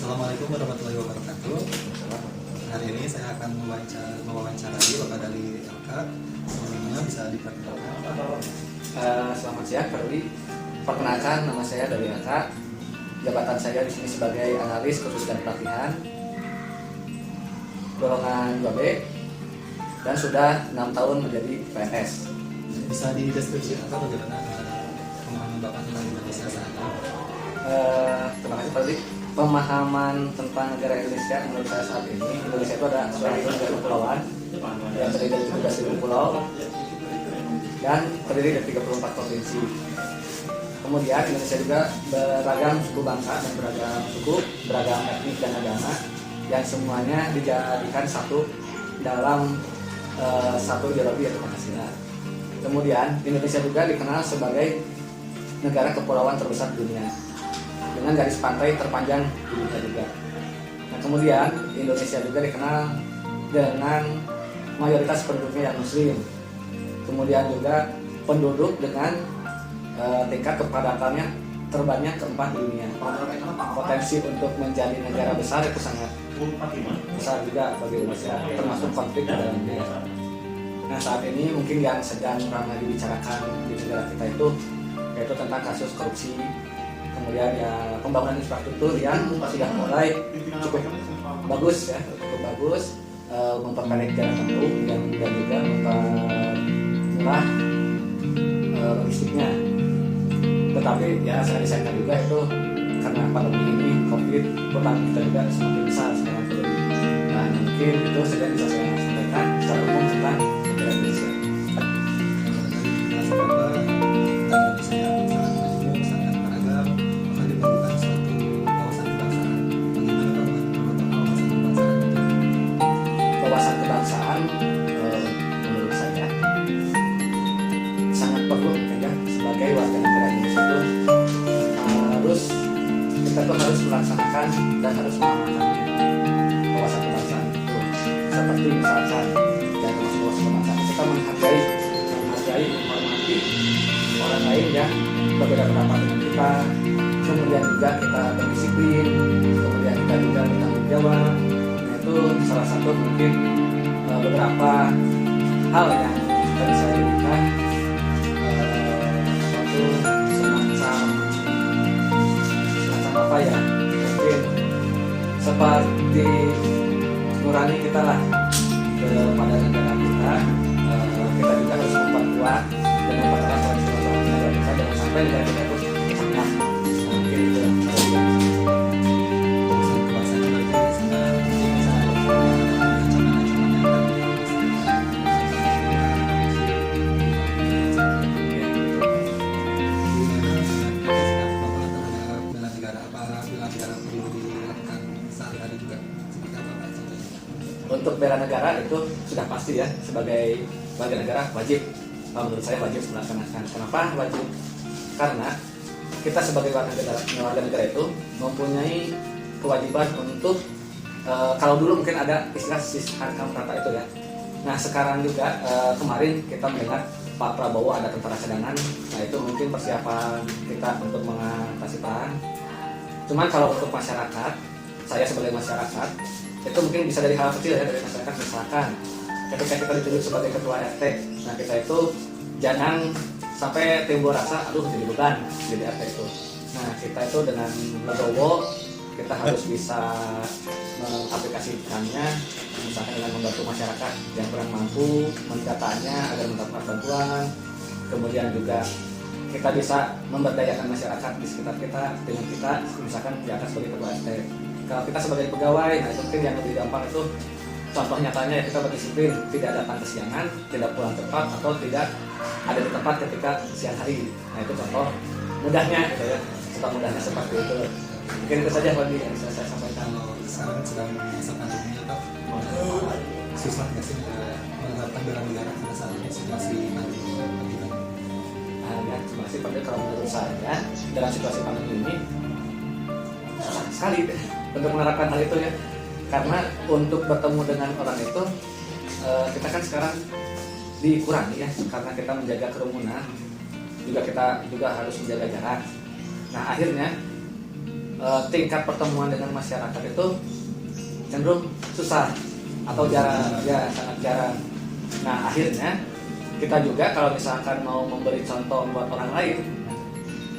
Assalamualaikum warahmatullahi wabarakatuh. Hari ini saya akan mewawancarai Bapak dari LK. Sebelumnya bisa diperkenalkan. Selamat siang, perkenalkan nama saya dari LK. Jabatan saya di sini sebagai analis khusus dan pelatihan golongan 2B dan sudah 6 tahun menjadi PNS. Bisa dideskripsikan bagaimana pemahaman Bapak tentang Indonesia saat ini? Terima kasih Pak. Pemahaman tentang negara Indonesia menurut saya saat ini, Indonesia itu ada suatu negara kepulauan yang terdiri dari 17.000 pulau dan terdiri dari 34 provinsi. Kemudian Indonesia juga beragam suku bangsa dan beragam suku, beragam etnis dan agama yang semuanya dijadikan satu dalam satu ideologi yaitu Pancasila. Kemudian Indonesia juga dikenal sebagai negara kepulauan terbesar dunia dengan garis pantai terpanjang di dunia juga. Nah, kemudian Indonesia juga dikenal dengan mayoritas penduduknya yang Muslim. Kemudian juga penduduk dengan tingkat kepadatannya terbanyak keempat di dunia. Potensi untuk menjadi negara besar itu sangat besar juga bagi Indonesia, termasuk konflik di dalamnya. Nah, saat ini mungkin yang sedang ramai dibicarakan di negara kita itu yaitu tentang kasus korupsi. Kemudian ya pembangunan infrastruktur yang sudah mulai cukup bagus ya, memperpendek jarak tempuh dan juga mempermurah logistiknya. Tetapi ya saya disayangkan juga itu karena pandemi ini COVID, beban kita juga semakin besar sekarang. Nah, mungkin itu saja bisa saya sampaikan secara umum tentang negara Indonesia. Menurut saya sangat perlu ya, sebagai warga negara Indonesia itu harus melaksanakan dan harus mengamalkannya wawasan kebangsaan itu, seperti misalkan dan termasuk wawasan kebangsaan kita menghargai, menghormati orang lain yang berbeda pendapat dengan kita, kemudian juga kita berdisiplin, kemudian kita juga bertanggung jawab. Nah, itu salah satu mungkin beberapa hal yang kita bisa jadikan suatu semacam apa ya, mungkin seperti nurani kita lah kepada negara kita. Kita juga harus memperkuat dan memperkuat tradisi negara kita, jangan sampai negara kita itu punah. Mungkin itu untuk bela negara itu sudah pasti ya, sebagai warga negara wajib, menurut saya wajib melaksanakan. Kenapa wajib? Karena kita sebagai warga negara itu mempunyai kewajiban untuk kalau dulu mungkin ada istilah sisharkam rata itu ya. Nah, sekarang juga kemarin kita mendengar Pak Prabowo ada tentara cadangan. Nah, itu mungkin persiapan kita untuk mengatasi perang. Cuman kalau untuk masyarakat, saya sebagai masyarakat itu mungkin bisa dari hal kecil ya, dari masyarakat. Misalkan ketika kita ditunjuk sebagai ketua RT, nah kita itu jangan sampai timbul rasa aduh jadi beban jadi RT itu. Nah, kita itu dengan legowo kita harus bisa mengaplikasikannya, misalkan dengan membantu masyarakat yang kurang mampu mendatanya agar mendapatkan bantuan. Kemudian juga kita bisa memberdayakan masyarakat di sekitar kita dengan kita misalkan di atas sebagai ketua RT. Kalau kita sebagai pegawai, nah itu mungkin yang lebih gampang itu contoh nyatanya ya, kita berdisiplin, tidak datang kesiangan, tidak pulang tepat, atau tidak ada di tempat ketika siang hari. Nah, itu contoh mudahnya gitu ya, contoh mudahnya seperti itu. Mungkin itu saja Pak yang bisa saya sampaikan. Sekarang sedang masa pandemi Pak, susah nggak sih menerapkan bela negara pada saat ini situasi pandemi? Ya, situasi pandemi kalau menurut saya dalam situasi pandemi ini susah sekali untuk menerapkan hal itu ya, karena untuk bertemu dengan orang itu kita kan sekarang dikurangi ya, karena kita menjaga kerumunan, juga kita juga harus menjaga jarak. Nah, akhirnya tingkat pertemuan dengan masyarakat itu cenderung susah atau jarang, ya sangat jarang. Nah akhirnya kita juga kalau misalkan mau memberi contoh buat orang lain,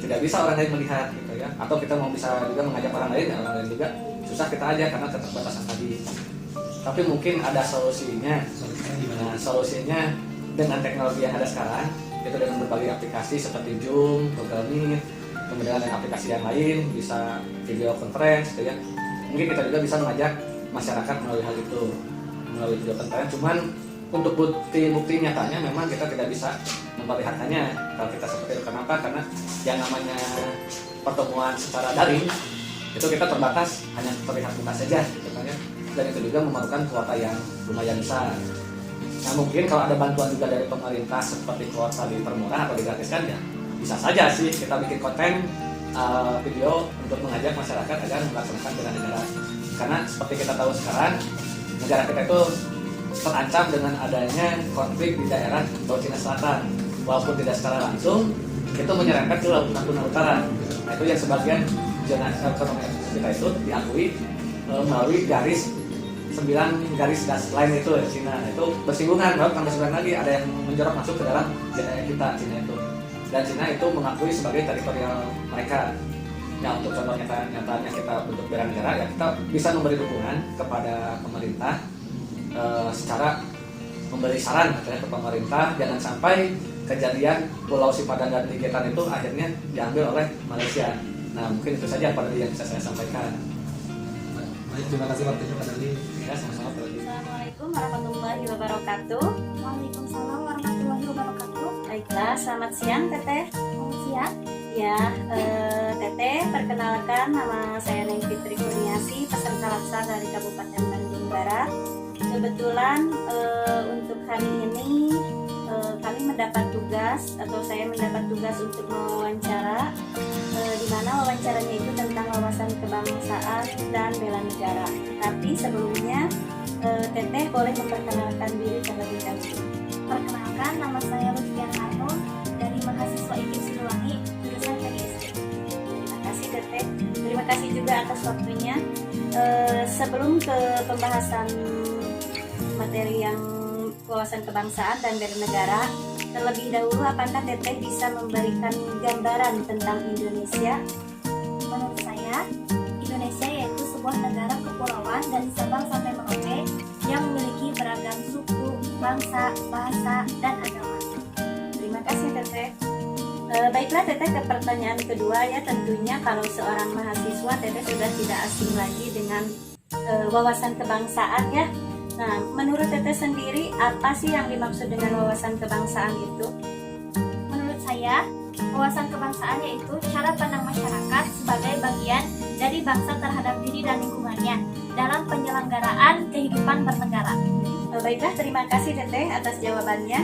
tidak bisa orang lain melihat gitu ya, atau kita mau bisa juga mengajak orang lain, ya orang lain juga susah kita aja karena keterbatasan tadi. Tapi mungkin ada solusinya. Nah, solusinya dengan teknologi yang ada sekarang itu dengan berbagai aplikasi seperti Zoom, Google Meet, kemudian dengan aplikasi yang lain bisa video conference gitu ya. Mungkin kita juga bisa mengajak masyarakat melalui hal itu, melalui video conference. Cuman untuk bukti nyatanya memang kita tidak bisa memperlihatkannya kalau kita seperti itu. Kenapa? Karena yang namanya pertemuan secara daring itu kita terbatas hanya terlihat muka saja gitu kan ya. Dan itu juga memerlukan kuota yang lumayan besar. Nah mungkin kalau ada bantuan juga dari pemerintah seperti kuota dipermurah atau digratiskan ya bisa saja sih kita bikin konten video untuk mengajak masyarakat agar melaksanakan bela negara. Karena seperti kita tahu sekarang negara kita itu terancam dengan adanya konflik di daerah Laut Cina Selatan. Walaupun tidak secara langsung itu menyerempet ke Laut Natuna Utara. Nah itu yang sebagian zona ekonomi kita itu diakui melalui garis 9 garis gas lain itu Cina. Nah, itu bersinggungan, lalu tambah 9 lagi ada yang menjorok masuk ke dalam wilayah kita Cina itu. Dan Cina itu mengakui sebagai teritorial mereka. Nah untuk contoh nyatanya kita untuk bela negara ya kita bisa memberi dukungan kepada pemerintah secara memberi saran ke pemerintah jangan sampai kejadian Pulau Sipadan dan Likitan itu akhirnya diambil oleh Malaysia. Nah mungkin itu saja pada yang bisa saya sampaikan. Baik, terima kasih waktunya Pak Dali. Ya, sama-sama Pak Dali. Assalamualaikum warahmatullahi wabarakatuh. Waalaikumsalam warahmatullahi wabarakatuh. Baiklah, selamat siang Teteh. Selamat siang. Ya, Teteh, perkenalkan nama saya Neng Fitri Kurniasi, peserta laksana dari Kabupaten Bandung Barat. Kebetulan untuk hari ini kami mendapat tugas atau saya mendapat tugas untuk mewawancara di mana wawancaranya itu tentang wawasan kebangsaan dan bela negara. Tapi sebelumnya Teteh boleh memperkenalkan diri terlebih dahulu. Perkenalkan, nama saya Lutfian Hanum dari mahasiswa IKIP Siliwangi, jurusan PGSD. Terima kasih Teteh. Terima kasih juga atas waktunya. Sebelum ke pembahasan materi yang wawasan kebangsaan dan bela negara, terlebih dahulu apakah Teteh bisa memberikan gambaran tentang Indonesia? Menurut saya, Indonesia yaitu sebuah negara kepulauan dari Sabang sampai Merauke yang memiliki beragam suku, bangsa, bahasa, dan agama. Terima kasih Teteh. Baiklah Teteh, ke pertanyaan kedua ya, tentunya kalau seorang mahasiswa Teteh sudah tidak asing lagi dengan wawasan kebangsaan ya. Nah, menurut Teteh sendiri apa sih yang dimaksud dengan wawasan kebangsaan itu? Menurut saya, wawasan kebangsaan yaitu cara pandang masyarakat sebagai bagian dari bangsa terhadap diri dan lingkungannya dalam penyelenggaraan kehidupan bernegara. Baiklah, terima kasih Teteh atas jawabannya.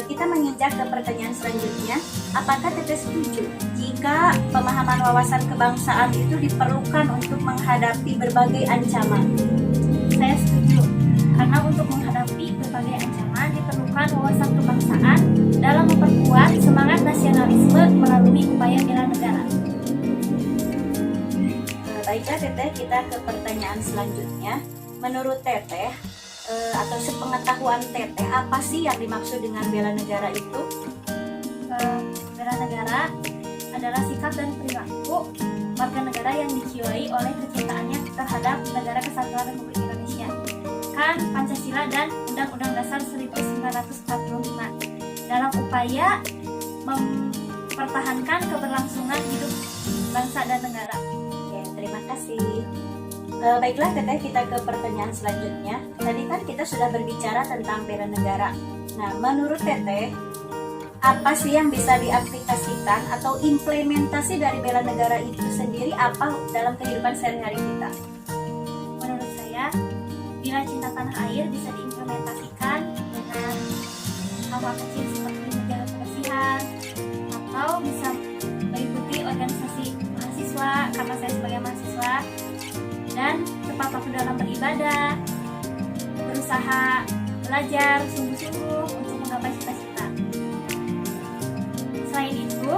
Kita menginjak ke pertanyaan selanjutnya. Apakah Teteh setuju jika pemahaman wawasan kebangsaan itu diperlukan untuk menghadapi berbagai ancaman? Saya setuju, karena untuk menghadapi berbagai ancaman diperlukan wawasan kebangsaan dalam memperkuat semangat nasionalisme melalui upaya bela negara. Baiklah Teteh, kita ke pertanyaan selanjutnya. Menurut Teteh atau sepengetahuan Teteh, apa sih yang dimaksud dengan bela negara itu? Bela negara adalah sikap dan perilaku warga negara yang dijiwai oleh kecintaannya terhadap Negara Kesatuan Republik Indonesia, kan Pancasila dan Undang-Undang Dasar 1945 dalam upaya mempertahankan keberlangsungan hidup bangsa dan negara. Ya, terima kasih. Baiklah Teteh, kita ke pertanyaan selanjutnya. Tadi kan kita sudah berbicara tentang bela negara. Nah, menurut Teteh, apa sih yang bisa diaplikasikan atau implementasi dari bela negara itu sendiri apa dalam kehidupan sehari-hari kita? Menurut saya, bila cinta tanah air bisa diimplementasikan dengan hal-hal kecil seperti menjaga kebersihan, atau bisa mengikuti organisasi mahasiswa karena saya sebagai mahasiswa, dan tepat waktu dalam beribadah, berusaha belajar sungguh-sungguh untuk menggapai cita-cita. Selain itu,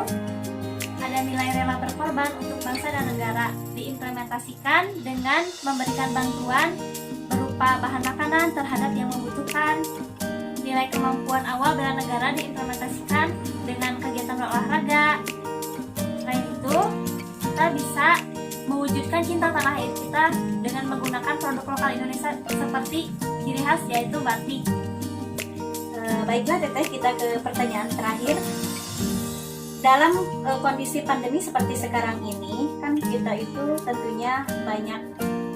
ada ada nilai rela berkorban untuk bangsa dan negara, diimplementasikan dengan memberikan bantuan berupa bahan makanan terhadap yang membutuhkan. Nilai kemampuan awal bela negara diimplementasikan dengan kegiatan berolahraga. Selain itu, kita bisa mewujudkan cinta tanah air kita dengan menggunakan produk lokal Indonesia seperti ciri khas yaitu batik. Baiklah Teteh, kita ke pertanyaan terakhir. Dalam kondisi pandemi seperti sekarang ini, kan kita itu tentunya banyak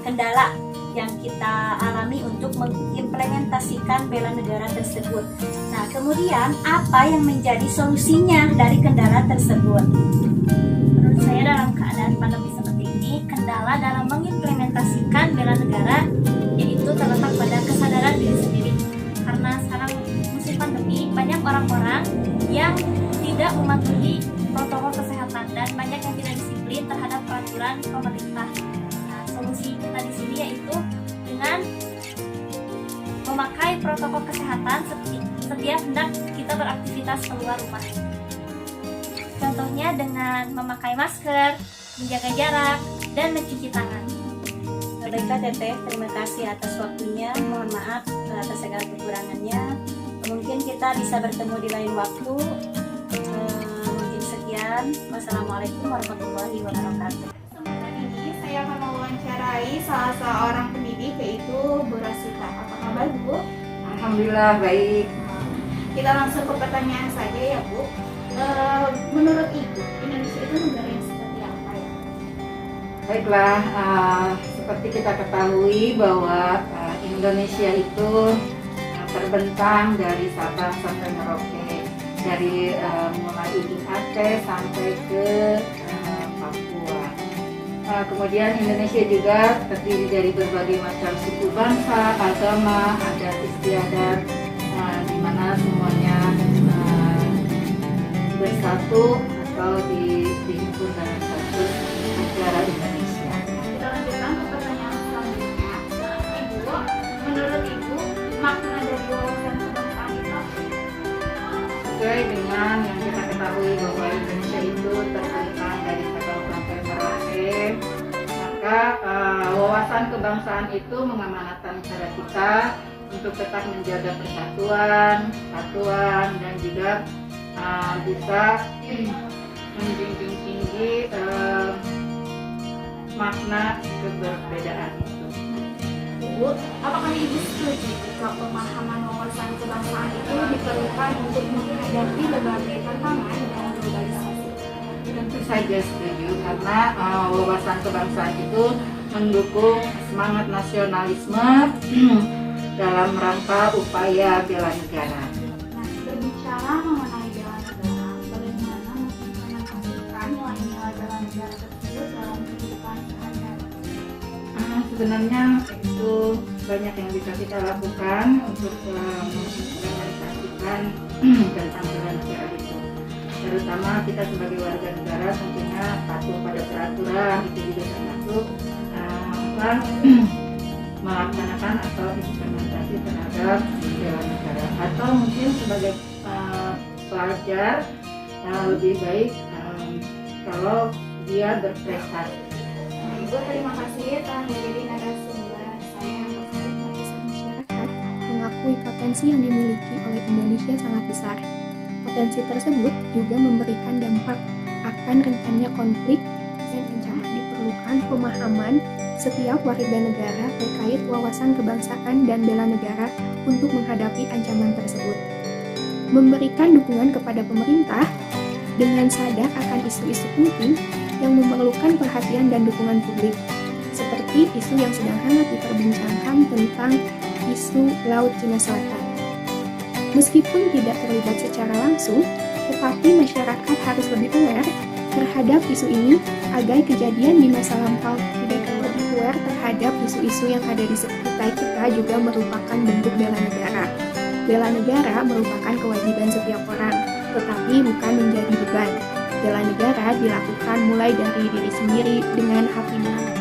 kendala yang kita alami untuk mengimplementasikan bela negara tersebut. Nah, kemudian apa yang menjadi solusinya dari kendala tersebut? Menurut saya dalam keadaan pandemi seperti ini, kendala dalam mengimplementasikan bela negara yaitu terletak pada kesadaran diri sendiri. Karena sekarang musim pandemi, banyak orang-orang yang tidak mematuhi protokol kesehatan dan banyak yang tidak disiplin terhadap peraturan pemerintah. Nah, solusi kita di sini yaitu dengan memakai protokol kesehatan setiap hendak kita beraktivitas keluar rumah. Contohnya dengan memakai masker, menjaga jarak, dan mencuci tangan. Baiklah Teteh, terima kasih atas waktunya. Mohon maaf atas segala kekurangannya. Mungkin kita bisa bertemu di lain waktu. Mungkin sekian. Wassalamualaikum warahmatullahi wabarakatuh. Kesempatan ini saya akan mewawancarai salah seorang pendidik yaitu Bu Rasita. Apa kabar Bu? Alhamdulillah baik. Kita langsung ke pertanyaan saja ya Bu. Menurut Ibu, Indonesia itu negara yang seperti apa ya? Baiklah, seperti kita ketahui bahwa Indonesia itu terbentang dari Sabang sampai Merauke, dari mulai ujung Aceh sampai ke Papua. Kemudian Indonesia juga terdiri dari berbagai macam suku bangsa, agama, adat istiadat, di mana semuanya bersatu atau dihimpun dalam satu negara Indonesia. Kita lanjutkan ke pertanyaan selanjutnya. Ibu, menurut Ibu, makna dari wawasan kebangsaan itu? Sesuai dengan yang kita ketahui bahwa Indonesia itu terbentang dari Sabang sampai Merauke, maka wawasan kebangsaan itu mengamanatkan kepada kita untuk tetap menjaga persatuan, kesatuan, dan juga bisa menjunjung tinggi makna keberbedaan itu. Ibu, apakah Ibu setuju jika pemahaman wawasan kebangsaan itu diperlukan untuk menghadapi berbagai tantangan dan globalisasi? Tentu saja setuju, karena wawasan kebangsaan itu mendukung semangat nasionalisme dalam rangka upaya bela negara. Nah, berbicara mengenai bela negara, bagaimana mengimplementasikan nilai-nilai bela negara tersebut dalam kehidupan sehari-hari? Sebenarnya itu banyak yang bisa kita lakukan untuk mengimplementasikan tentang bela negara itu. Terutama kita sebagai warga negara tentunya patuh pada peraturan, itu juga termasuk melaksanakan atau implementasi terhadap bela negara. Atau mungkin sebagai pelajar lebih baik kalau dia berprestasi. Ibu, terima kasih telah menjadi narasumber saya yang berkaitan Masyarakat mengakui potensi yang dimiliki oleh Indonesia sangat besar. Potensi tersebut juga memberikan dampak akan rentannya konflik dan ancaman. Diperlukan pemahaman setiap warga negara terkait wawasan kebangsaan dan bela negara untuk menghadapi ancaman tersebut. Memberikan dukungan kepada pemerintah dengan sadar akan isu-isu penting yang memerlukan perhatian dan dukungan publik, seperti isu yang sedang hangat diperbincangkan tentang isu Laut Cina Selatan. Meskipun tidak terlibat secara langsung, tetapi masyarakat harus lebih aware terhadap isu ini agar kejadian di masa lampau tidak lebih aware terhadap isu-isu yang ada di sekitar kita juga merupakan bentuk bela negara. Bela negara merupakan kewajiban setiap orang, tetapi bukan menjadi beban. Bela negara dilakukan mulai dari diri sendiri dengan hati nurani.